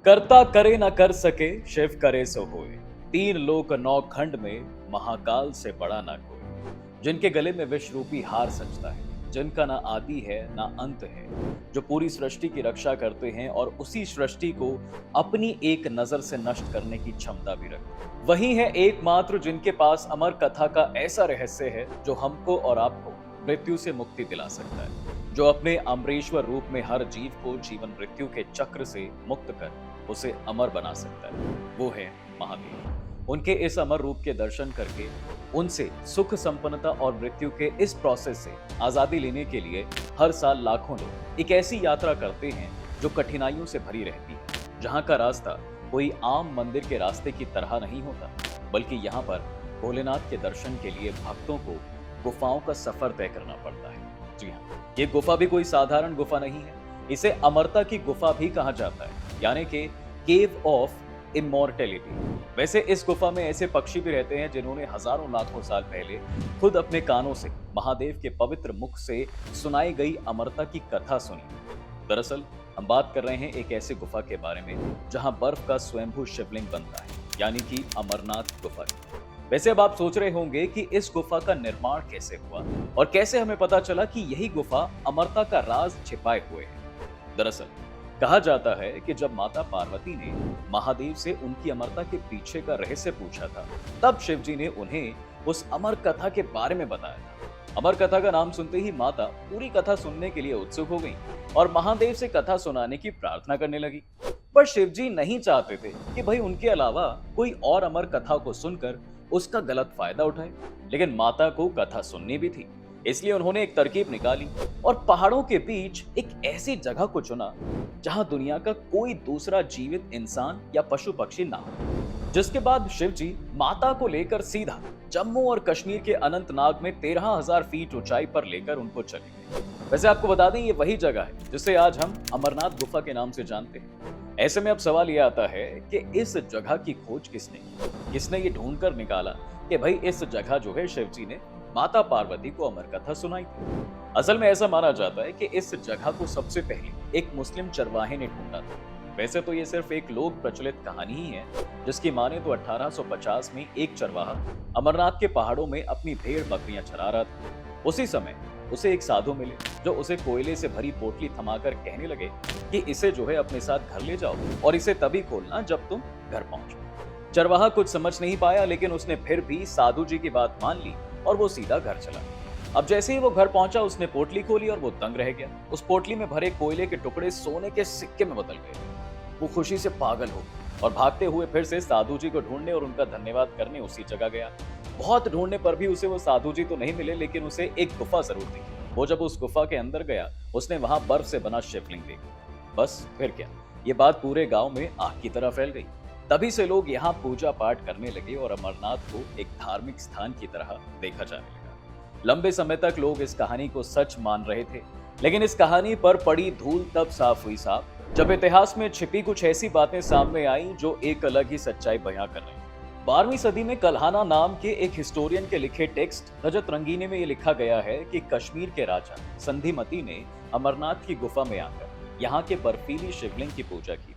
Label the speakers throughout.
Speaker 1: करता करे न कर सके, शिव करे सो होए। तीन लोक नौ खंड में, महाकाल से बड़ा ना कोई। जिनके गले में विष रूपी हार सजता है, जिनका ना आदि है ना अंत है, जो पूरी सृष्टि की रक्षा करते हैं और उसी सृष्टि को अपनी एक नजर से नष्ट करने की क्षमता भी रखते हैं। वही है एकमात्र जिनके पास अमर कथा का ऐसा रहस्य है जो हमको और आपको मृत्यु से मुक्ति दिला सकता है, जो अपने अमरेश्वर रूप में हर जीव को जीवन मृत्यु के चक्र से मुक्त कर उसे अमर बना सकता है। वो है महादेव। उनके इस अमर रूप के दर्शन करके उनसे सुख संपन्नता और मृत्यु के इस प्रोसेस से आजादी लेने के लिए हर साल लाखों लोग एक ऐसी यात्रा करते हैं जो कठिनाइयों से भरी रहती है, जहां का रास्ता कोई आम मंदिर के रास्ते की तरह नहीं होता, बल्कि यहाँ पर भोलेनाथ के दर्शन के लिए भक्तों को गुफाओं का सफर तय करना पड़ता है। जी हाँ, ये गुफा भी कोई साधारण गुफा नहीं है, इसे अमरता की गुफा भी कहा जाता है, यानी कि केव ऑफ इमॉर्टेलिटी। वैसे इस गुफा में ऐसे पक्षी भी रहते हैं जिन्होंने हजारों लाखों साल पहले खुद अपने कानों से महादेव के पवित्र मुख से सुनाई गई अमरता की कथा सुनी। दरअसल हम बात कर रहे हैं एक ऐसी गुफा के बारे में जहां बर्फ का स्वयंभू शिवलिंग बनता है, यानी कि अमरनाथ गुफा। वैसे अब आप सोच रहे होंगे कि इस गुफा का निर्माण कैसे हुआ और कैसे हमें पता चला कि यही गुफा अमरता का राज छिपाए हुए है। दरअसल कहा जाता है कि जब माता पार्वती ने महादेव से उनकी अमरता के पीछे का रहस्य पूछा था, तब शिवजी ने उन्हें उस अमर कथा के बारे में बताया था। अमर कथा का नाम सुनते ही माता पूरी कथा सुनने के लिए उत्सुक हो गई और महादेव से कथा सुनाने की प्रार्थना करने लगी। पर शिवजी नहीं चाहते थे कि भाई उनके अलावा कोई और अमर कथा को सुनकर उसका गलत फायदा उठाए, लेकिन माता को कथा सुननी भी थी, इसलिए उन्होंने एक तरकीब निकाली और पहाड़ों के बीच एक ऐसी जगह को चुना जहां दुनिया का कोई दूसरा जीवित इंसान या पशु पक्षी ना हो। जिसके बाद शिवजी माता को लेकर सीधा जम्मू और कश्मीर के अनंतनाग में 13,000 फीट ऊंचाई पर लेकर उनको चले गए। वैसे आपको बता दें ये वही जगह है जिसे आज हम अमरनाथ गुफा के नाम से जानते हैं। ऐसे में अब सवाल ये आता है कि इस जगह की खोज किसने की? किसने ये ढूंढ कर निकाला कि भाई इस जगह जो है शिवजी ने माता पार्वती को अमर कथा सुनाई थी। असल में ऐसा माना जाता है कि इस जगह को सबसे पहले एक मुस्लिम चरवाहे ने ढूंढा था। वैसे तो ये सिर्फ एक लोक प्रचलित कहानी ही है, जिसकी माने तो 1850 में एक चरवाहा अमरनाथ के पहाड़ों में अपनी भेड़ बकरियां चरा रहा था। उसी समय उसे एक साधु मिले जो उसे कोयले से भरी पोटली थमाकर कहने लगे कि इसे जो है अपने साथ घर ले जाओ और इसे तभी खोलना जब तुम घर पहुंचो। चरवाहा कुछ समझ नहीं पाया, लेकिन उसने फिर भी साधु जी की बात मान ली और वो सीधा घर चला। अब जैसे ही वो घर पहुंचा उसने पोटली खोली और वो दंग रह गया। उस पोटली में भरे कोयले के टुकड़े सोने के सिक्के में बदल गए। वो खुशी से पागल हो और भागते हुए फिर से साधु जी को ढूंढने और उनका धन्यवाद करने उसी जगह गया। बहुत ढूंढने पर भी उसे वो साधु जी तो नहीं मिले, लेकिन उसे एक गुफा जरूर दिखी। वो जब उस गुफा के अंदर गया उसने वहां बर्फ से बना शिवलिंग देखा। बस फिर क्या, ये बात पूरे गांव में आग की तरह फैल गई। तभी से लोग यहाँ पूजा पाठ करने लगे और अमरनाथ को एक धार्मिक स्थान की तरह देखा जाने लगा। लंबे समय तक लोग इस कहानी को सच मान रहे थे, लेकिन इस कहानी पर पड़ी धूल तब साफ हुई साफ जब इतिहास में छिपी कुछ ऐसी बातें सामने आई जो एक अलग ही सच्चाई बयां कर रही। 12वीं सदी में कल्हाना नाम के एक हिस्टोरियन के लिखे टेक्स्ट रजत रंगीने में ये लिखा गया है कि कश्मीर के राजा संधिमती ने अमरनाथ की गुफा में आकर यहाँ के बर्फीली शिवलिंग की पूजा की।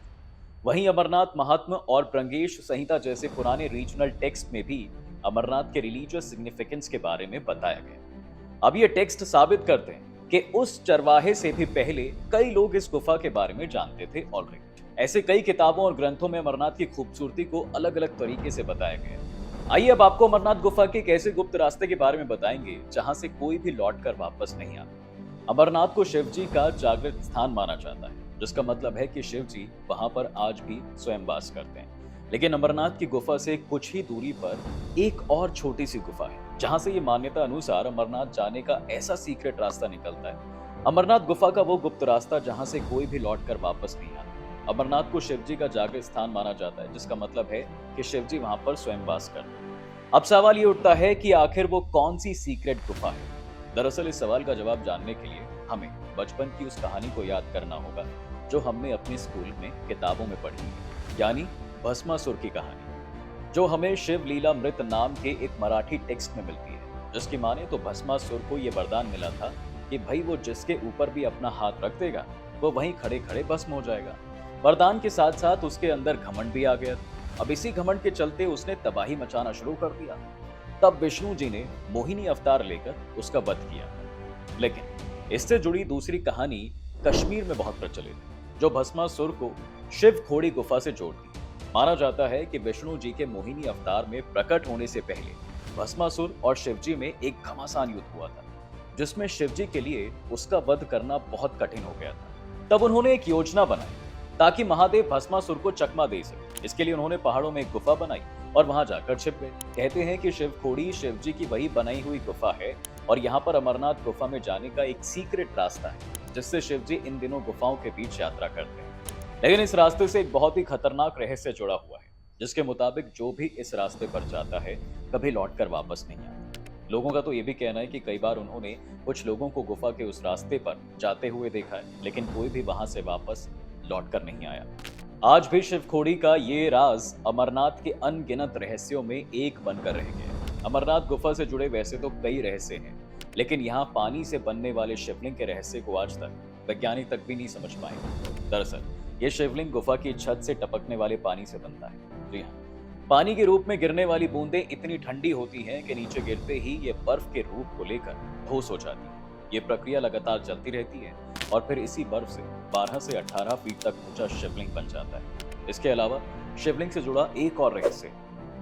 Speaker 1: वहीं अमरनाथ महात्म्य और ब्रंगेश संहिता जैसे पुराने रीजनल टेक्स्ट में भी अमरनाथ के रिलीजियस सिग्निफिकेंस के बारे में बताया गया। अब ये टेक्स्ट साबित करते हैं कि उस चरवाहे से भी पहले कई लोग इस गुफा के बारे में जानते थे ऑलरेडी। ऐसे कई किताबों और ग्रंथों में अमरनाथ की खूबसूरती को अलग अलग तरीके से बताया गया। आइए अब आपको अमरनाथ गुफा के एक ऐसे गुप्त रास्ते के बारे में बताएंगे जहां से कोई भी लौट कर वापस नहीं आता। अमरनाथ को शिव जी का जागृत स्थान माना जाता है, जिसका मतलब है कि शिव जी वहां पर आज भी स्वयं वास करते हैं। लेकिन अमरनाथ की गुफा से कुछ ही दूरी पर एक और छोटी सी गुफा है, जहां से ये मान्यता अनुसार अमरनाथ जाने का ऐसा सीक्रेट रास्ता निकलता है। अमरनाथ गुफा का वो गुप्त रास्ता जहां से कोई भी लौट कर वापस नहीं आता। अमरनाथ को शिव जी का जागृत स्थान माना जाता है, जिसका मतलब है कि शिव जी वहां पर स्वयं वास करते हैं। अब सवाल ये उठता है कि आखिर वो कौन सी सीक्रेट गुफा है। दरअसल इस सवाल का जवाब जानने के लिए हमें बचपन की उस कहानी को याद करना होगा जो हमने अपने स्कूल में किताबों में पढ़ी है, यानी भस्मासुर की कहानी, जो हमें शिव लीला मृत नाम के एक मराठी टेक्स्ट में मिलती है। जिसकी माने तो भस्मासुर को यह वरदान मिला था कि भाई वो जिसके ऊपर भी अपना हाथ रख देगा वो वहीं खड़े खड़े भस्म हो जाएगा। वरदान के साथ साथ उसके अंदर घमंड भी आ गया था। अब इसी घमंड के चलते उसने तबाही मचाना शुरू कर दिया। तब विष्णु जी ने मोहिनी अवतार लेकर उसका वध किया। लेकिन इससे जुड़ी दूसरी कहानी कश्मीर में बहुत प्रचलित है, जो भस्मासुर को शिव खोड़ी गुफा से जोड़ती है। माना जाता है कि विष्णु जी के मोहिनी अवतार में प्रकट होने से पहले भस्मासुर और शिवजी में एक घमासान युद्ध हुआ था, जिसमें शिवजी के लिए उसका वध करना बहुत कठिन हो गया था। तब उन्होंने एक योजना बनाई ताकि महादेव भस्मासुर को चकमा दे सके। इसके लिए उन्होंने पहाड़ों में एक गुफा बनाई और वहां जाकर छिप गए। कहते हैं कि शिव खोड़ी शिवजी की वही बनाई हुई गुफा है और यहाँ पर अमरनाथ गुफा में जाने का एक सीक्रेट रास्ता है, जिससे शिवजी इन दिनों गुफाओं के बीच यात्रा करते हैं। लेकिन इस रास्ते से एक बहुत ही खतरनाक रहस्य जुड़ा हुआ है, जिसके मुताबिक जो भी इस रास्ते पर जाता है कभी लौटकर वापस नहीं आता। लोगों का तो ये भी कहना है कि कई बार उन्होंने कुछ लोगों को गुफा के उस रास्ते पर जाते हुए देखा है, लेकिन कोई भी वहां से वापस लौटकर नहीं आया। आज भी शिव खोड़ी का ये राज अमरनाथ के अनगिनत रहस्यों में एक बनकर रह गया। अमरनाथ गुफा से जुड़े वैसे तो कई रहस्य हैं, लेकिन यहाँ पानी से बनने वाले शिवलिंग के रहस्य को आज तक वैज्ञानिक तक भी नहीं समझ पाए। दरअसल ये शिवलिंग गुफा की छत से टपकने वाले पानी से बनता है। जी हाँ, पानी के रूप में गिरने वाली बूंदें इतनी ठंडी होती हैं कि नीचे गिरते ही ये बर्फ के रूप को लेकर ठोस हो जाती है। ये प्रक्रिया लगातार चलती रहती है और फिर इसी बर्फ से 12 से 18 फीट तक ऊंचा शिवलिंग बन जाता है। इसके अलावा शिवलिंग से जुड़ा एक और रहस्य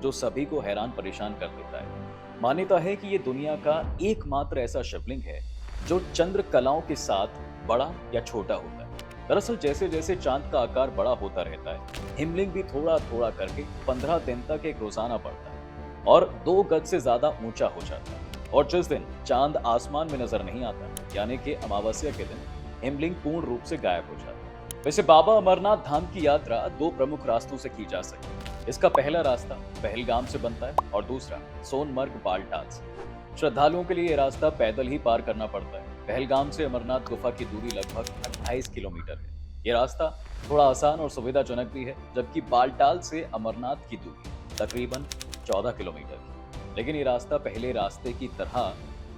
Speaker 1: जो सभी को हैरान परेशान कर देता है। मान्यता है कि ये दुनिया का एकमात्र ऐसा शिवलिंग है जो चंद्र कलाओं के साथ बड़ा या छोटा होता है। दरअसल जैसे जैसे चांद का आकार बड़ा होता रहता है, हिमलिंग भी थोड़ा थोड़ा करके 15 दिन तक एक रोजाना बढ़ता है और 2 गज से ज्यादा ऊंचा हो जाता है। और जिस दिन चांद आसमान में नजर नहीं आता, यानी कि अमावस्या के दिन, हिमलिंग पूर्ण रूप से गायब हो जाता है। वैसे बाबा अमरनाथ धाम की यात्रा 2 प्रमुख रास्तों से की जा सकती है। इसका पहला रास्ता पहलगाम से बनता है और दूसरा सोनमर्ग बालटाल से। श्रद्धालुओं के लिए यह रास्ता पैदल ही पार करना पड़ता है। पहलगाम से अमरनाथ गुफा की दूरी लगभग 28 किलोमीटर है। यह रास्ता थोड़ा आसान और सुविधाजनक भी है, जबकि बालटाल से अमरनाथ की दूरी तकरीबन 14 किलोमीटर है। लेकिन ये रास्ता पहले रास्ते की तरह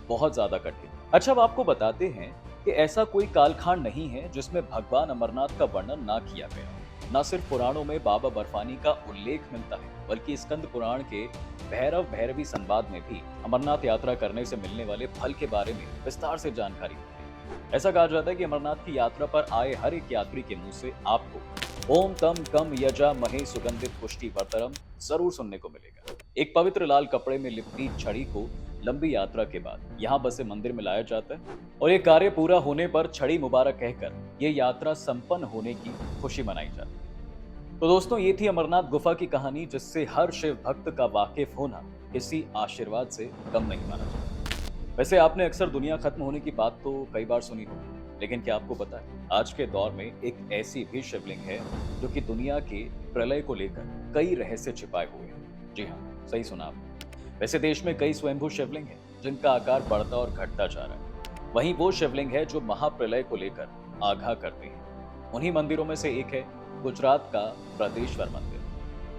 Speaker 1: बहुत ज्यादा कठिन। अच्छा, अब आपको बताते हैं कि ऐसा कोई कालखंड नहीं है जिसमें भगवान अमरनाथ का वर्णन ना किया गया। न सिर्फ पुराणों में बाबा बर्फानी का उल्लेख मिलता है, बल्कि स्कंद पुराण के भैरव भैरवी संवाद में भी अमरनाथ यात्रा करने से मिलने वाले फल के बारे में विस्तार से जानकारी होती है। ऐसा कहा जाता है कि अमरनाथ की यात्रा पर आए हर एक यात्री के मुंह से आपको ओम तम कम यजा महे सुगंधित पुष्टि वर्तरम जरूर सुनने को मिलेगा। एक पवित्र लाल कपड़े में लिपटी छड़ी को लंबी यात्रा के बाद यहाँ बसे मंदिर में लाया जाता है और ये कार्य पूरा होने पर छड़ी मुबारक कहकर ये यात्रा संपन्न होने की खुशी मनाई जाती है। तो दोस्तों, ये थी अमरनाथ गुफा की कहानी, जिससे हर शिव भक्त का वाकिफ होना किसी आशीर्वाद से कम नहीं माना जाता। वैसे आपने अक्सर दुनिया खत्म होने की बात तो कई बार सुनी होगी, लेकिन क्या आपको पता है आज के दौर में एक ऐसी भी शिवलिंग है जो कि दुनिया के प्रलय को लेकर कई रहस्य छिपाए हुए हैं। जी हाँ, सही सुना आपने। वैसे देश में कई स्वयंभू शिवलिंग हैं जिनका आकार बढ़ता और घटता जा रहा है। वहीं वो शिवलिंग है जो महाप्रलय को लेकर आगाह करते हैं। उन्हीं मंदिरों में से एक है गुजरात का बृहदेश्वर मंदिर,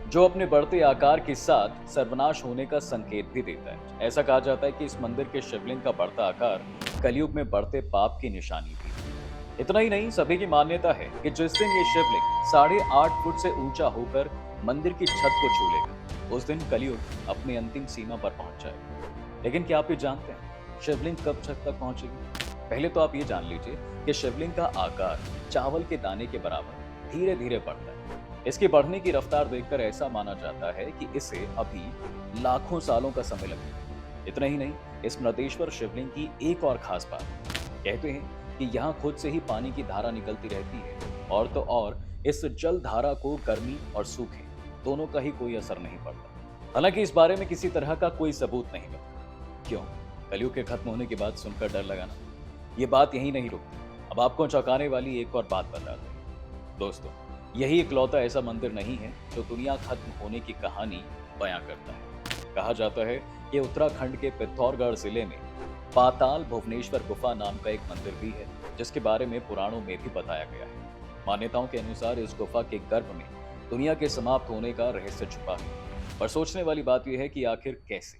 Speaker 1: जो अपने बढ़ते आकार के साथ सर्वनाश होने का संकेत भी देता है। ऐसा कहा जाता है कि इस मंदिर के शिवलिंग का बढ़ता आकार कलयुग में बढ़ते पाप की निशानी भी है। इतना ही नहीं, सभी की मान्यता है कि जिस दिन ये शिवलिंग 8.5 फुट से ऊंचा होकर मंदिर की छत को छू लेगा, उस दिन कलयुग अपनी अंतिम सीमा पर पहुंच जाएगा। लेकिन क्या आप ये जानते हैं शिवलिंग कब छत तक पहुंचेगी? पहले तो आप ये जान लीजिए कि शिवलिंग का आकार चावल के दाने के बराबर धीरे धीरे बढ़ता है। इसकी बढ़ने की रफ्तार देखकर ऐसा माना जाता है कि इसे अभी लाखों सालों का समय लगेगा। इतना ही नहीं, इस बृहदेश्वर शिवलिंग की एक और खास बात, कहते हैं कि यहाँ खुद से ही पानी की धारा निकलती रहती है और तो और इस जल धारा को गर्मी और सूखे दोनों का ही कोई असर नहीं पड़ता। हालांकि इस बारे में किसी तरह का कोई सबूत नहीं मिलता। क्यों? कलयुग के खत्म होने की बात सुनकर डर लगाना, ये बात यही नहीं रुकती। अब आपको चौंकाने वाली एक और बात बताते हैं। दोस्तों, यही इकलौता ऐसा मंदिर नहीं है जो दुनिया खत्म होने की कहानी बयां करता है। कहा जाता है कि उत्तराखंड के पिथौरगढ़ जिले में पाताल भुवनेश्वर गुफा नाम का एक मंदिर भी है, जिसके बारे में पुराणों में भी बताया गया है। मान्यताओं के अनुसार इस गुफा के गर्भ में दुनिया के समाप्त होने का रहस्य छुपा है। पर सोचने वाली बात यह है कि आखिर कैसे?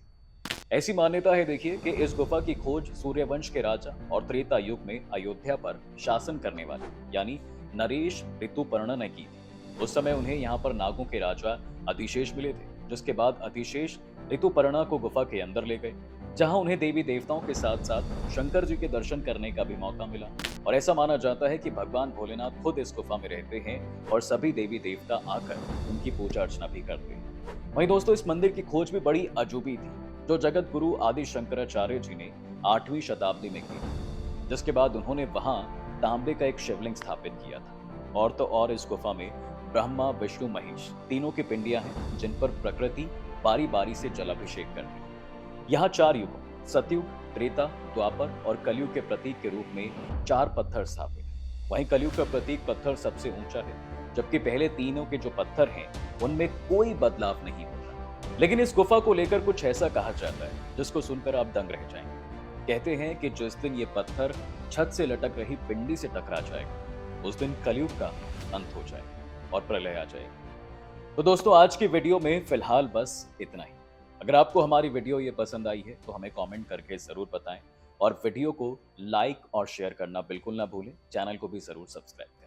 Speaker 1: ऐसी मान्यता है, देखिए, कि इस गुफा की खोज सूर्यवंश के राजा और त्रेता युग में अयोध्या पर शासन करने वाले यानी नरेश ऋतुपर्ण ने की थी। उस समय उन्हें यहाँ पर नागों के राजा अधिशेष मिले थे, जिसके बाद अधिशेष ऋतुपर्णा को गुफा के अंदर ले गए, जहां उन्हें देवी देवताओं के साथ साथ शंकर जी के दर्शन करने का भी मौका मिला। और ऐसा माना जाता है कि भगवान भोलेनाथ खुद इस गुफा में रहते हैं और सभी देवी देवता आकर उनकी पूजा अर्चना भी करते हैं। वहीं दोस्तों, इस मंदिर की खोज भी बड़ी अजूबी थी, जो जगत गुरु आदि शंकराचार्य जी ने 8वीं शताब्दी में की, जिसके बाद उन्होंने वहां तांबे का एक शिवलिंग स्थापित किया था। और तो और इस गुफा में ब्रह्मा विष्णु महेश तीनों की पिंडियां हैं, जिन पर प्रकृति बारी बारी से जलाभिषेक करती है। यहाँ 4 युगों सतयुग, त्रेता, द्वापर और कलयुग के प्रतीक के रूप में 4 पत्थर स्थापित हैं। वहीं कलयुग का प्रतीक पत्थर सबसे ऊंचा है, जबकि पहले तीनों के जो पत्थर हैं उनमें कोई बदलाव नहीं होता। लेकिन इस गुफा को लेकर कुछ ऐसा कहा जाता है जिसको सुनकर आप दंग रह जाएंगे। कहते हैं कि जिस दिन ये पत्थर छत से लटक रही पिंडी से टकरा जाएगा, उस दिन कलयुग का अंत हो जाएगा और प्रलय आ जाएगा। तो दोस्तों, आज की वीडियो में फिलहाल बस इतना ही। अगर आपको हमारी वीडियो ये पसंद आई है तो हमें कमेंट करके जरूर बताएं और वीडियो को लाइक और शेयर करना बिल्कुल ना भूलें। चैनल को भी जरूर सब्सक्राइब करें।